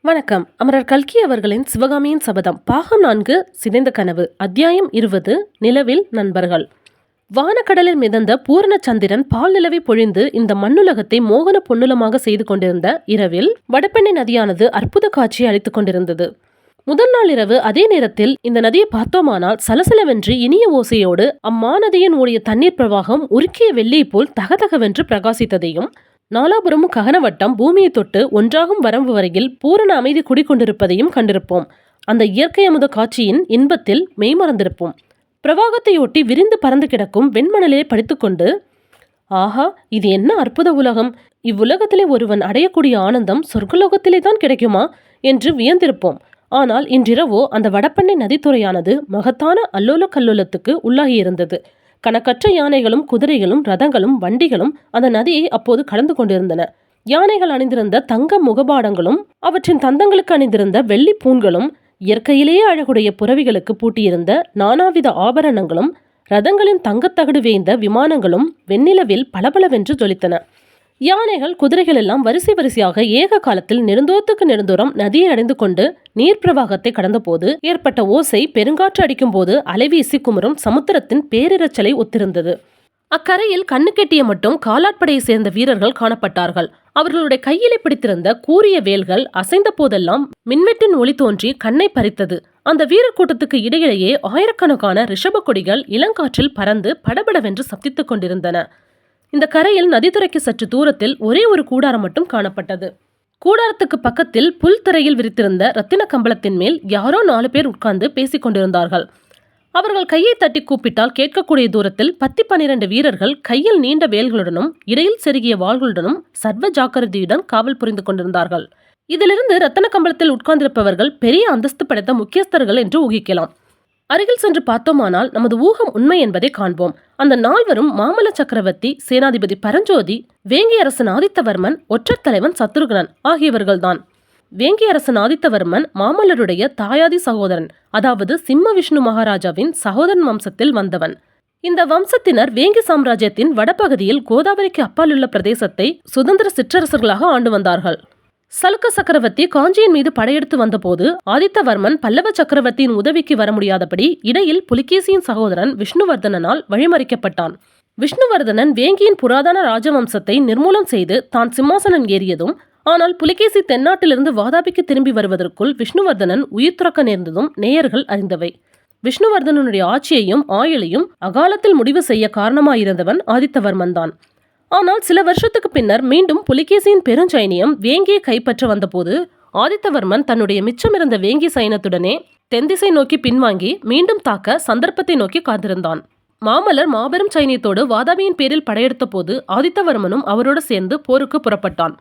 வணக்கம். அமரர் கல்கி அவர்களின் சிவகாமியின் சபதம் பாகம் 4 சிதைந்த கனவு அத்தியாயம் 20 நிலவில் நண்பர்கள். வானக்கடலில் மிதந்த பூரண சந்திரன் பால் நிலவை பொழிந்து இந்த மண்ணுலகத்தை மோகன பொன்னுலமாக செய்து கொண்டிருந்த இரவில் வடபெண்ணை நதியானது அற்புத காட்சியை அளித்துக் கொண்டிருந்தது. முதல் நாள் இரவு அதே நேரத்தில் இந்த நதியை பார்த்தோமானால் சலசலவென்று இனிய ஓசையோடு அம்மாநதியின் ஓடிய தண்ணீர் பிரவாகம் உருக்கிய வெள்ளியை போல் தகதகவென்று பிரகாசித்ததையும், நாலாபுரமும் ககனவட்டம் பூமியை தொட்டு ஒன்றாகும் வரம்பு வரையில் பூரண அமைதி குடிக்கொண்டிருப்பதையும் கண்டிருப்போம். அந்த இயற்கை அமுத காட்சியின் இன்பத்தில் மெய்மறந்திருப்போம். பிரவாகத்தையொட்டி விரிந்து பறந்து கிடக்கும் வெண்மணலிலே படித்துக்கொண்டு, ஆஹா, இது என்ன அற்புத உலகம்! இவ்வுலகத்திலே ஒருவன் அடையக்கூடிய ஆனந்தம் சொர்க்கலோகத்திலே தான் கிடைக்குமா என்று வியந்திருப்போம். ஆனால் இன்றிரவோ அந்த வடபெண்ணை நதித்துறையானது மகத்தான அல்லோல கல்லோலத்துக்கு உள்ளாகியிருந்தது. கணக்கற்ற யானைகளும் குதிரைகளும் ரதங்களும் வண்டிகளும் அந்த நதியை அப்போது கடந்து கொண்டிருந்தன. யானைகள் அணிந்திருந்த தங்க முகபாடங்களும் அவற்றின் தந்தங்களுக்கு அணிந்திருந்த வெள்ளி பூண்களும், இயற்கையிலேயே அழகுடைய புறவிகளுக்கு பூட்டியிருந்த நானாவித ஆபரணங்களும், ரதங்களின் தங்கத்தகடு வேய்ந்த விமானங்களும் வெண்ணிலவில் பளபளவென்று ஜொலித்தன. யானைகள் குதிரைகள் எல்லாம் வரிசை வரிசையாக ஏக காலத்தில் நெடுந்தூரத்துக்கு நெடுந்தூரம் நதியை அடைந்து கொண்டு நீர் பிரவாகத்தை கடந்த போது ஏற்பட்ட ஓசை பெருங்காற்று அடிக்கும் போது அலைவீசி குமரும் சமுத்திரத்தின் பேரிரைச்சலை ஒத்திருந்தது. அக்கரையில் கண்ணு கெட்டிய மட்டும் காலாட்படையை சேர்ந்த வீரர்கள் காணப்பட்டார்கள். அவர்களுடைய கையிலே பிடித்திருந்த கூரிய வேல்கள் அசைந்த போதெல்லாம் மின்வெட்டின் ஒளி தோன்றி கண்ணை பறித்தது. அந்த வீரர் கூட்டத்துக்கு இடையிலேயே ஆயிரக்கணக்கான ரிஷப கொடிகள் இளங்காற்றில் பறந்து படபடவென்று சப்தித்துக் கொண்டிருந்தன. இந்த கரையில் நதித்துறைக்கு சற்று தூரத்தில் ஒரே ஒரு கூடாரம் மட்டும் காணப்பட்டது. கூடாரத்துக்கு பக்கத்தில் புல் தரையில் விரித்திருந்த ரத்தின கம்பளத்தின் மேல் யாரோ 4 பேர் உட்கார்ந்து பேசிக் கொண்டிருந்தார்கள். அவர்கள் கையை தட்டி கூப்பிட்டால் கேட்கக்கூடிய தூரத்தில் 10-12 வீரர்கள் கையில் நீண்ட வேல்களுடனும் இடையில் செருகிய வாள்களுடனும் சர்வ ஜாக்கிரதையுடன் காவல் புரிந்து கொண்டிருந்தார்கள். இதிலிருந்து ரத்தின கம்பளத்தில் உட்கார்ந்திருப்பவர்கள் பெரிய அந்தஸ்து படைத்த முக்கியஸ்தர்கள் என்று ஊகிக்கலாம். அருகில் சென்று பார்த்தோமானால் நமது ஊகம் உண்மை என்பதை காண்போம். அந்த 4வரும் மாமல்ல சக்கரவர்த்தி, சேனாதிபதி பரஞ்சோதி, வேங்கி அரசன் ஆதித்தவர்மன், ஒற்றர் தலைவன் சத்ருகனன் ஆகியவர்கள்தான். வேங்கி அரசன் ஆதித்தவர்மன் மாமல்லருடைய தாயாதி சகோதரன், அதாவது சிம்ம விஷ்ணு மகாராஜாவின் சகோதரன் வம்சத்தில் வந்தவன். இந்த வம்சத்தினர் வேங்கி சாம்ராஜ்யத்தின் வடபகுதியில் கோதாவரிக்கு அப்பாலுள்ள பிரதேசத்தை சுதந்திர சிற்றரசர்களாக ஆண்டு வந்தார்கள். சலுக்க சக்கரவர்த்தி காஞ்சியின் மீது படையெடுத்து வந்தபோது ஆதித்தவர்மன் பல்லவ சக்கரவர்த்தியின் உதவிக்கு வர முடியாதபடி இடையில் புலிகேசியின் சகோதரன் விஷ்ணுவர்தனால் வழிமறிக்கப்பட்டான். விஷ்ணுவர்தனன் வேங்கியின் புராதன ராஜவம்சத்தை நிர்மூலம் செய்து தான் சிம்மாசனம் ஏறியதும், ஆனால் புலிகேசி தென்னாட்டிலிருந்து வாதாபிக்கு திரும்பி வருவதற்குள் விஷ்ணுவர்தனன் உயிர் துறக்க நேர்ந்ததும் நேயர்கள் அறிந்தவை. விஷ்ணுவர்தனனுடைய ஆட்சியையும் ஆயுளையும் அகாலத்தில் முடிவு செய்ய காரணமாயிருந்தவன் ஆதித்தவர்மன் தான். ஆனால் சில வருஷத்துக்கு பின்னர் மீண்டும் புலிகேசியின் பெருஞ்சைனியம் வேங்கியை கைப்பற்ற வந்தபோது ஆதித்தவர்மன் தன்னுடைய மிச்சமிருந்த வேங்கி சைனத்துடனே தென்திசை நோக்கி பின்வாங்கி மீண்டும் தாக்க சந்தர்ப்பத்தை நோக்கி காத்திருந்தான். மாமல்லர் மாபெரும் சைனியத்தோடு வாதாபியின் பேரில் படையெடுத்த போது ஆதித்தவர்மனும் அவரோடு சேர்ந்து போருக்கு புறப்பட்டான்.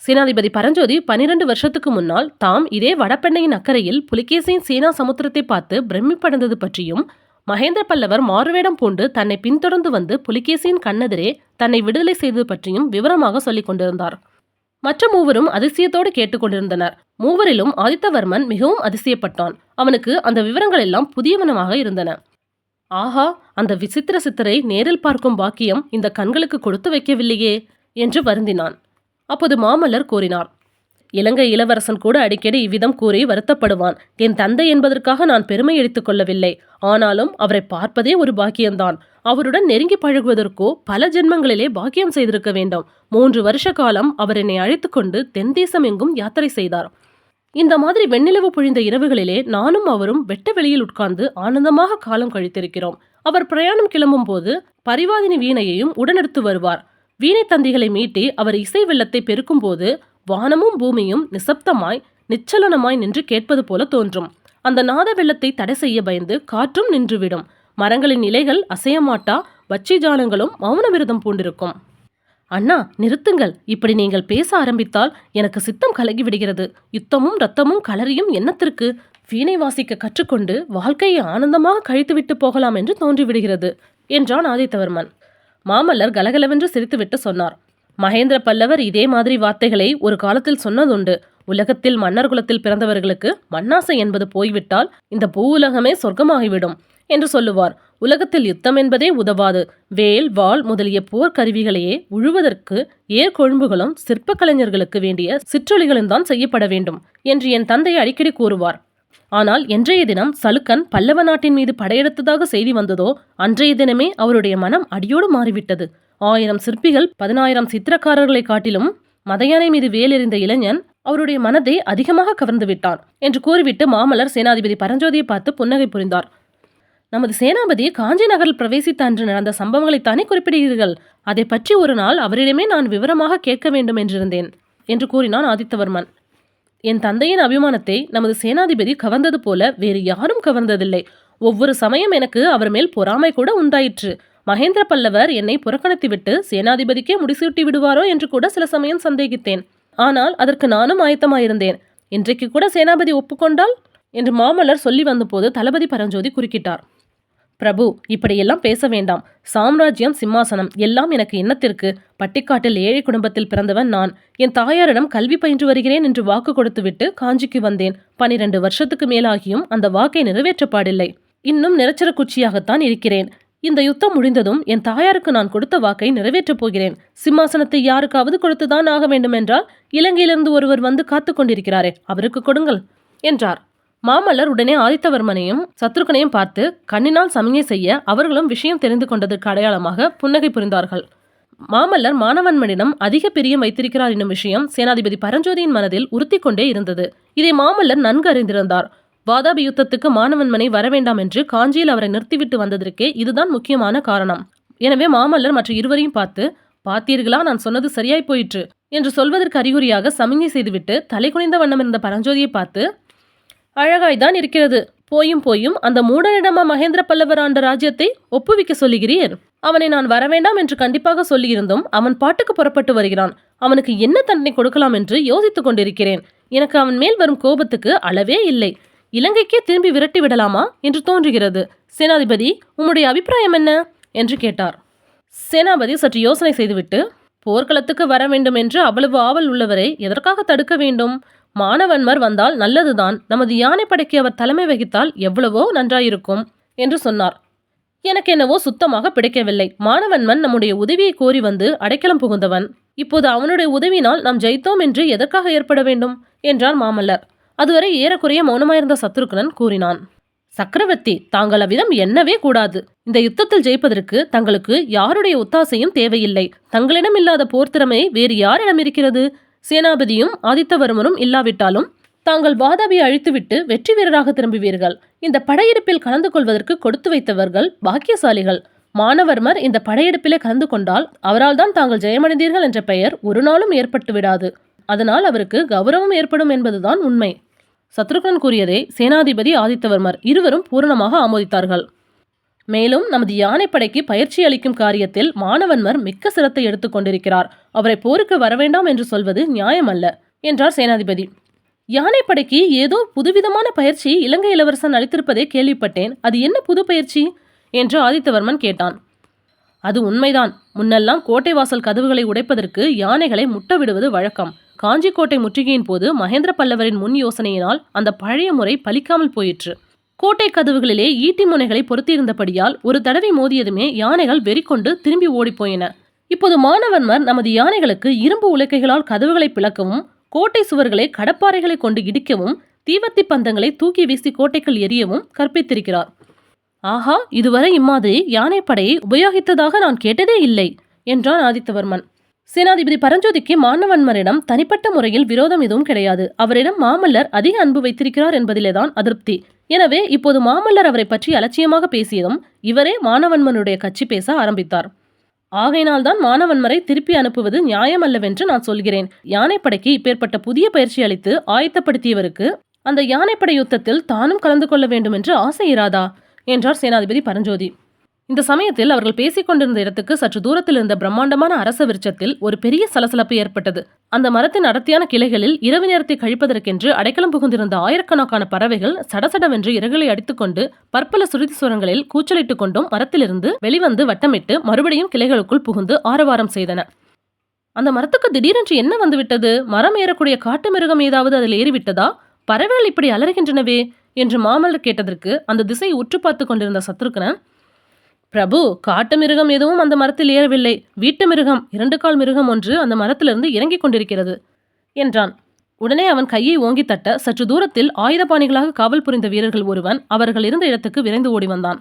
சேனாதிபதி பரஞ்சோதி 12 வருஷத்துக்கு முன்னால் தாம் இதே வடபெண்ணையின் அக்கறையில் புலிகேசியின் சேனா சமுத்திரத்தை பார்த்து பிரமிப்படைந்தது பற்றியும், மகேந்திர பல்லவர் மாறுவேடம் பூண்டு தன்னை பின்தொடர்ந்து வந்து புலிகேசியின் கண்ணெதிரே தன்னை விடுதலை செய்தது பற்றியும் விவரமாக சொல்லிக் கொண்டிருந்தார். மற்ற மூவரும் அதிசயத்தோடு கேட்டுக்கொண்டிருந்தனர். மூவரிலும் ஆதித்தவர்மன் மிகவும் அதிசயப்பட்டான். அவனுக்கு அந்த விவரங்கள் எல்லாம் புதியவனமாக இருந்தன. ஆஹா, அந்த விசித்திர சித்தரை நேரில் பார்க்கும் பாக்கியம் இந்த கண்களுக்கு கொடுத்து வைக்கவில்லையே என்று வருந்தினான். அப்போது மாமல்லர் கூறினார், இலங்கை இளவரசன் கூட அடிக்கடி இவ்விதம் கூறி வருத்தப்படுவான். என் தந்தை என்பதற்காக நான் பெருமை எடுத்துக் கொள்ளவில்லை. ஆனாலும் அவரை பார்ப்பதே ஒரு பாக்கியம்தான். அவருடன் நெருங்கி பழகுவதற்கோ பல ஜென்மங்களிலே பாக்கியம் செய்திருக்க வேண்டும். 3 வருஷ காலம் அவர் என்னை அழைத்து கொண்டு தென் தேசம் எங்கும் யாத்திரை செய்தார். இந்த மாதிரி வெண்ணிலவு பொழிந்த இரவுகளிலே நானும் அவரும் வெட்ட வெளியில் உட்கார்ந்து ஆனந்தமாக காலம் கழித்திருக்கிறோம். அவர் பிரயாணம் கிளம்பும் போது பரிவாதினி வீணையையும் உடனெடுத்து வருவார். வீணை தந்திகளை மீட்டி அவர் இசை வெள்ளத்தை பெருக்கும் போது வானமும் பூமியும் நிசப்தமாய் நிச்சலனமாய் நின்று கேட்பது போல தோன்றும். அந்த நாத வெள்ளத்தை தடை செய்ய பயந்து காற்றும் நின்றுவிடும். மரங்களின் இலைகள் அசையமாட்டா, பட்சி ஜாலங்களும் மௌன விரதம் பூண்டிருக்கும். அண்ணா, நிறுத்துங்கள். இப்படி நீங்கள் பேச ஆரம்பித்தால் எனக்கு சித்தம் கலகிவிடுகிறது. யுத்தமும் ரத்தமும் களரியும் என்னத்திற்கு? வீணை வாசிக்க கற்றுக்கொண்டு வாழ்க்கையை ஆனந்தமாக கழித்துவிட்டு போகலாம் என்று தோன்றிவிடுகிறது என்றான் ஆதித்தவர்மன். மாமல்லர் கலகலவென்று சிரித்துவிட்டு சொன்னார், மகேந்திர பல்லவர் இதே மாதிரி வார்த்தைகளை ஒரு காலத்தில் சொன்னதுண்டு. உலகத்தில் மன்னர் குலத்தில் பிறந்தவர்களுக்கு மண்ணாசை என்பது போய்விட்டால் இந்த பூ உலகமே சொர்க்கமாகிவிடும் என்று சொல்லுவார். உலகத்தில் யுத்தம் என்பதே உதவாது. வேல் வாள் முதலிய போர் கருவிகளையே உழுவதற்கு ஏர்கொழும்புகளும் சிற்ப கலைஞர்களுக்கு வேண்டிய சிற்றொலிகளும் தான் செய்யப்பட வேண்டும் என்று என் தந்தை அடிக்கடி கூறுவார். ஆனால் என்றைய தினம் சலுக்கன் பல்லவ நாட்டின் மீது படையெடுத்ததாக செய்தி வந்ததோ அன்றைய தினமே அவருடைய மனம் அடியோடு மாறிவிட்டது. 1000 சிற்பிகள் 10,000 சித்திரக்காரர்களை காட்டிலும் மதையானை மீது வேலெறிந்த இளைஞன் அவருடைய மனதை அதிகமாக கவர்ந்து விட்டான் என்று கூறிவிட்டு மாமல்லர் சேனாதிபதி பரஞ்சோதியை பார்த்து புன்னகை புரிந்தார். நமது சேனாபதி காஞ்சி நகரில் பிரவேசித்த அன்று நடந்த சம்பவங்களைத்தானே குறிப்பிடுகிறீர்கள்? அதை பற்றி ஒரு நாள் அவரிடமே நான் விவரமாக கேட்க வேண்டும் என்றிருந்தேன் என்று கூறினான் ஆதித்தவர்மன். என் தந்தையின் அபிமானத்தை நமது சேனாதிபதி கவர்ந்தது போல வேறு யாரும் கவர்ந்ததில்லை. ஒவ்வொரு சமயம் எனக்கு அவர் மேல் பொறாமை கூட உண்டாயிற்று. மகேந்திர பல்லவர் என்னை புறக்கணித்துவிட்டு சேனாதிபதிக்கே முடிசூட்டி விடுவாரோ என்று கூட சில சமயம் சந்தேகித்தேன். ஆனால் அதற்கு நானும் ஆயத்தமாயிருந்தேன். இன்றைக்கு கூட சேனாபதி ஒப்புக்கொண்டால் என்று மாமல்லர் சொல்லி வந்தபோது தளபதி பரஞ்சோதி குறுக்கிட்டார். பிரபு, இப்படியெல்லாம் பேச வேண்டாம். சாம்ராஜ்யம், சிம்மாசனம் எல்லாம் எனக்கு என்னத்திற்கு? பட்டிக்காட்டில் ஏழை குடும்பத்தில் பிறந்தவன் நான். என் தாயாரிடம் கல்வி பயின்று வருகிறேன் என்று வாக்கு கொடுத்துவிட்டு காஞ்சிக்கு வந்தேன். 12 வருஷத்துக்கு மேலாகியும் அந்த வாக்கை நிறைவேற்றப்பாடில்லை. இன்னும் நிரச்சர குச்சியாகத்தான் இருக்கிறேன். இந்த யுத்தம் முடிந்ததும் என் தாயாருக்கு நான் கொடுத்த வாக்கை நிறைவேற்றப் போகிறேன். சிம்மாசனத்தை யாருக்காவது கொடுத்துதான் ஆக வேண்டுமென்றால் இலங்கையிலிருந்து ஒருவர் வந்து காத்து கொண்டிருக்கிறாரே, அவருக்கு கொடுங்கள் என்றார். மாமல்லர் உடனே ஆதித்தவர்மனையும் சத்ருகனையும் பார்த்து கண்ணினால் சமிகை செய்ய அவர்களும் விஷயம் தெரிந்து கொண்டதற்கு அடையாளமாக புன்னகை புரிந்தார்கள். மாமல்லர் மானவன்மனிடம் அதிக பிரியம் வைத்திருக்கிறார் என்னும் விஷயம் சேனாதிபதி பரஞ்சோதியின் மனதில் உறுத்தி கொண்டே இருந்தது. இதை மாமல்லர் நன்கு அறிந்திருந்தார். வாதாபி யுத்தத்துக்கு மானவன்மனை வரவேண்டாம் என்று காஞ்சியில் அவரை நிறுத்திவிட்டு வந்ததற்கே இதுதான் முக்கியமான காரணம். எனவே மாமல்லர் மற்ற இருவரையும் பார்த்து, பார்த்தீர்களா, நான் சொன்னது சரியாய் போயிற்று என்று சொல்வதற்கு அறிகுறியாக சமிகை செய்துவிட்டு தலை குனிந்த வண்ணம் இருந்த பரஞ்சோதியை பார்த்து, அழகாய்தான் இருக்கிறது. போயும் போயும் அந்த மூடனிடமா மகேந்திர பல்லவர் ஆண்ட ராஜ்யத்தை ஒப்புவிக்க சொல்லுகிறீர்? அவனை நான் வரவேண்டாம் என்று கண்டிப்பாக சொல்லியிருந்தும் அவன் பாட்டுக்கு புறப்பட்டு வருகிறான். அவனுக்கு என்ன தண்டனை கொடுக்கலாம் என்று யோசித்துக் கொண்டிருக்கிறேன். எனக்கு அவன் மேல் வரும் கோபத்துக்கு அளவே இல்லை. இலங்கைக்கே திரும்பி விரட்டி விடலாமா என்று தோன்றுகிறது. சேனாதிபதி, உம்முடைய அபிப்பிராயம் என்ன என்று கேட்டார். சேனாபதி சற்று யோசனை செய்துவிட்டு, போர்க்களத்துக்கு வர வேண்டும் என்று அவ்வளவு ஆவல் உள்ளவரை எதற்காக தடுக்க வேண்டும்? மானவன்மர் வந்தால் நல்லதுதான். நமது யானைப்படைக்கு அவர் தலைமை வகித்தால் எவ்வளவோ நன்றாயிருக்கும் என்று சொன்னார். எனக்கு என்னவோ சுத்தமாக பிடிக்கவில்லை. மானவன்மன் நம்முடைய உதவியை கோரி வந்து அடைக்கலம் புகுந்தவன். இப்போது அவனுடைய உதவினால் நாம் ஜெயித்தோம் என்று எதற்காக ஏற்பட வேண்டும் என்றார் மாமல்லர். அதுவரை ஏறக்குறைய மௌனமாயிருந்த சத்ருகனன் கூறினான். சக்கரவர்த்தி, தாங்கள் அவ்விதம் எண்ணவே கூடாது. இந்த யுத்தத்தில் ஜெயிப்பதற்கு தங்களுக்கு யாருடைய ஒத்தாசையும் தேவையில்லை. தங்களிடம் இல்லாத போர் திறமை வேறு யாரிடம் இருக்கிறது? சேனாபதியும் ஆதித்தவர்மரும் இல்லாவிட்டாலும் தாங்கள் வாதாபியை அழித்துவிட்டு வெற்றி வீரராக திரும்புவீர்கள். இந்த படையெடுப்பில் கலந்து கொள்வதற்கு கொடுத்து வைத்தவர்கள் பாக்கியசாலிகள். மானவர்மர் இந்த படையெடுப்பிலே கலந்து கொண்டால் அவரால் தான் தாங்கள் ஜெயமடைந்தீர்கள் என்ற பெயர் ஒரு நாளும் ஏற்பட்டு விடாது. அதனால் அவருக்கு கௌரவம் ஏற்படும் என்பதுதான் உண்மை. சத்ருகன் கூறியதை சேனாதிபதி ஆதித்தவர்மர் இருவரும் பூரணமாக ஆமோதித்தார்கள். மேலும் நமது யானைப்படைக்கு பயிற்சி அளிக்கும் காரியத்தில் மானவன்மர் மிக்க சிரத்தை எடுத்துக் கொண்டிருக்கிறார். அவரை போருக்கு வரவேண்டாம் என்று சொல்வது நியாயமல்ல என்றார் சேனாதிபதி. யானைப்படைக்கு ஏதோ புதுவிதமான பயிற்சி இலங்கை இளவரசன் அளித்திருப்பதை கேள்விப்பட்டேன். அது என்ன புது பயிற்சி என்று ஆதித்தவர்மன் கேட்டான். அது உண்மைதான். முன்னெல்லாம் கோட்டை வாசல் கதவுகளை உடைப்பதற்கு யானைகளை முட்ட விடுவது வழக்கம். காஞ்சி கோட்டை முற்றுகையின் போது மகேந்திர பல்லவரின் முன் யோசனையினால் அந்த பழைய முறை பலிக்காமல் போயிற்று. கோட்டை கதவுகளிலே ஈட்டி முனைகளை பொருத்தியிருந்தபடியால் ஒரு தடவை மோதியதுமே யானைகள் வெறிக்கொண்டு திரும்பி ஓடிப்போயின. இப்போது மானவன்மர் நமது யானைகளுக்கு இரும்பு உலக்கைகளால் கதவுகளை பிளக்கவும், கோட்டை சுவர்களை கடப்பாறைகளை கொண்டு இடிக்கவும், தீவர்த்தி பந்தங்களை தூக்கி வீசி கோட்டைக்குள் எரியவும் கற்பித்திருக்கிறார். ஆஹா, இதுவரை இம்மாதிரி யானைப்படையை உபயோகித்ததாக நான் கேட்டதே இல்லை என்றான் ஆதித்தவர்மன். சேனாதிபதி பரஞ்சோதிக்கு மானவன்மரிடம் தனிப்பட்ட முறையில் விரோதம் எதுவும் கிடையாது. அவரிடம் மாமல்லர் அதிக அன்பு வைத்திருக்கிறார் என்பதிலேதான் அதிருப்தி. எனவே இப்போது மாமல்லர் அவரை பற்றி அலட்சியமாக பேசியதும் இவரே மானவன்மனுடைய கட்சி பேச ஆரம்பித்தார். ஆகையினால்தான் மானவன்மரை திருப்பி அனுப்புவது நியாயமல்லவென்று நான் சொல்கிறேன். யானைப்படைக்கு இப்பேற்பட்ட புதிய பயிற்சி அளித்து ஆயத்தப்படுத்தியவருக்கு அந்த யானைப்படை யுத்தத்தில் தானும் கலந்து கொள்ள வேண்டும் என்று ஆசை இராதா என்றார் சேனாதிபதி பரஞ்சோதி. இந்த சமயத்தில் அவர்கள் பேசிக் கொண்டிருந்த இடத்துக்கு சற்று தூரத்தில் இருந்த பிரம்மாண்டமான அரச விருட்சத்தில் ஒரு பெரிய சலசலப்பு ஏற்பட்டது. அந்த மரத்தின் அடர்த்தியான கிளைகளில் இரவு நேரத்தை கழிப்பதற்கென்று அடைக்கலம் புகுந்திருந்த ஆயிரக்கணக்கான பறவைகள் சடசடவென்று இறகுகளை அடித்துக்கொண்டு பற்பல சுருதி சுரங்களில் கூச்சலிட்டுக் கொண்டும் மரத்திலிருந்து வெளிவந்து வட்டமிட்டு மறுபடியும் கிளைகளுக்குள் புகுந்து ஆரவாரம் செய்தன. அந்த மரத்துக்கு திடீரென்று என்ன வந்துவிட்டது? மரம் ஏறக்கூடிய காட்டு மிருகம் ஏதாவது அதில் ஏறிவிட்டதா? பறவைகள் இப்படி அலறுகின்றனவே என்று மாமல்லர் கேட்டதற்கு அந்த திசையை உற்று பார்த்து கொண்டிருந்த சத்ருகனன், பிரபு, காட்டு மிருகம் எதுவும் அந்த மரத்தில் ஏறவில்லை. வீட்டு மிருகம், 2 கால் மிருகம் ஒன்று அந்த மரத்திலிருந்து இறங்கிக் கொண்டிருக்கிறது என்றான். உடனே அவன் கையை ஓங்கி தட்ட சற்று தூரத்தில் ஆயுதபாணிகளாக காவல் புரிந்த வீரர்கள் ஒருவன் அவர்கள் இருந்த இடத்துக்கு விரைந்து ஓடி வந்தான்.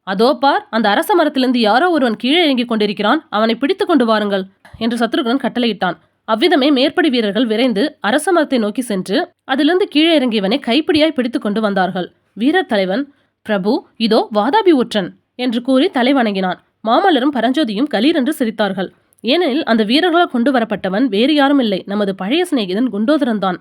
அதோ பார், அந்த அரச மரத்திலிருந்து யாரோ ஒருவன் கீழே இறங்கிக் கொண்டிருக்கிறான், அவனை பிடித்து கொண்டு வாருங்கள் என்று சத்ருகன் கட்டளையிட்டான். அவ்விதமே மேற்படி வீரர்கள் விரைந்து அரச மரத்தை நோக்கி சென்று அதிலிருந்து கீழே இறங்கியவனை கைப்பிடியாய் பிடித்து கொண்டு வந்தார்கள். வீரர் தலைவன், பிரபு, இதோ வாதாபி ஒற்றன் என்று கூறி தலை வணங்கினான். மாமல்லரும் பரஞ்சோதியும் கலீரென்று சிரித்தார்கள். ஏனெனில் அந்த வீரர்களால் கொண்டு வரப்பட்டவன் வேறு யாரும் இல்லை, நமது பழைய சிநேகிதன் குண்டோதரன் தான்.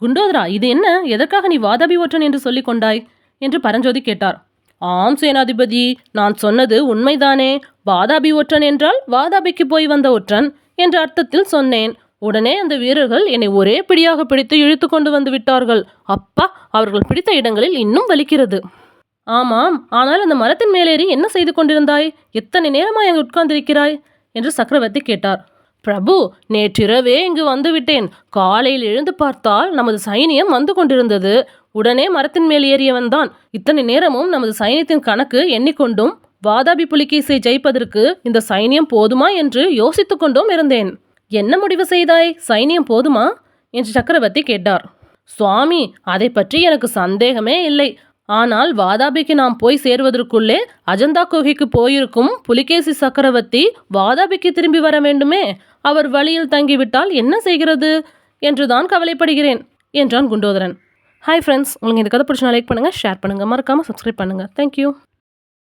குண்டோதரா, இது என்ன? எதற்காக நீ வாதாபி ஒற்றன் என்று சொல்லிக் கொண்டாய் என்று பரஞ்சோதி கேட்டார். ஆம் சேனாதிபதி, நான் சொன்னது உண்மைதானே. வாதாபி ஒற்றன் என்றால் வாதாபிக்கு போய் வந்த ஒற்றன் என்ற அர்த்தத்தில் சொன்னேன். உடனே அந்த வீரர்கள் என்னை ஒரே பிடியாக பிடித்து இழுத்து கொண்டு வந்து விட்டார்கள். அப்பா, அவர்கள் பிடித்த இடங்களில் இன்னும் வலிக்கிறது. ஆமாம், ஆனால் அந்த மரத்தின் மேலேறி என்ன செய்து கொண்டிருந்தாய்? எத்தனை நேரமாய் அங்கு உட்கார்ந்திருக்கிறாய் என்று சக்கரவர்த்தி கேட்டார். பிரபு, நேற்றிரவே இங்கு வந்துவிட்டேன். காலையில் எழுந்து பார்த்தால் நமது சைனியம் வந்து கொண்டிருந்தது. உடனே மரத்தின் மேல் ஏறியவன் தான். இத்தனை நேரமும் நமது சைனியத்தின் கணக்கு எண்ணிக்கொண்டும் வாதாபி புலிகேசியை ஜெயிப்பதற்கு இந்த சைனியம் போதுமா என்று யோசித்து கொண்டும் இருந்தேன். என்ன முடிவு செய்தாய்? சைனியம் போதுமா என்று சக்கரவர்த்தி கேட்டார். சுவாமி, அதை பற்றி எனக்கு சந்தேகமே இல்லை. ஆனால் வாதாபிக்கு நாம் போய் சேர்வதற்குள்ளே அஜந்தா குகைக்கு போயிருக்கும் புலிகேசி சக்கரவர்த்தி வாதாபிக்கு திரும்பி வர வேண்டுமே. அவர் வழியில் தங்கிவிட்டால் என்ன செய்கிறது என்றுதான் கவலைப்படுகிறேன் என்றான் குண்டோதரன். ஹாய் ஃப்ரெண்ட்ஸ், உங்களுக்கு இந்த கதை பிடிச்சா லைக் பண்ணுங்கள், ஷேர் பண்ணுங்கள், மறக்காமல் சப்ஸ்கிரைப் பண்ணுங்கள். தேங்க்யூ.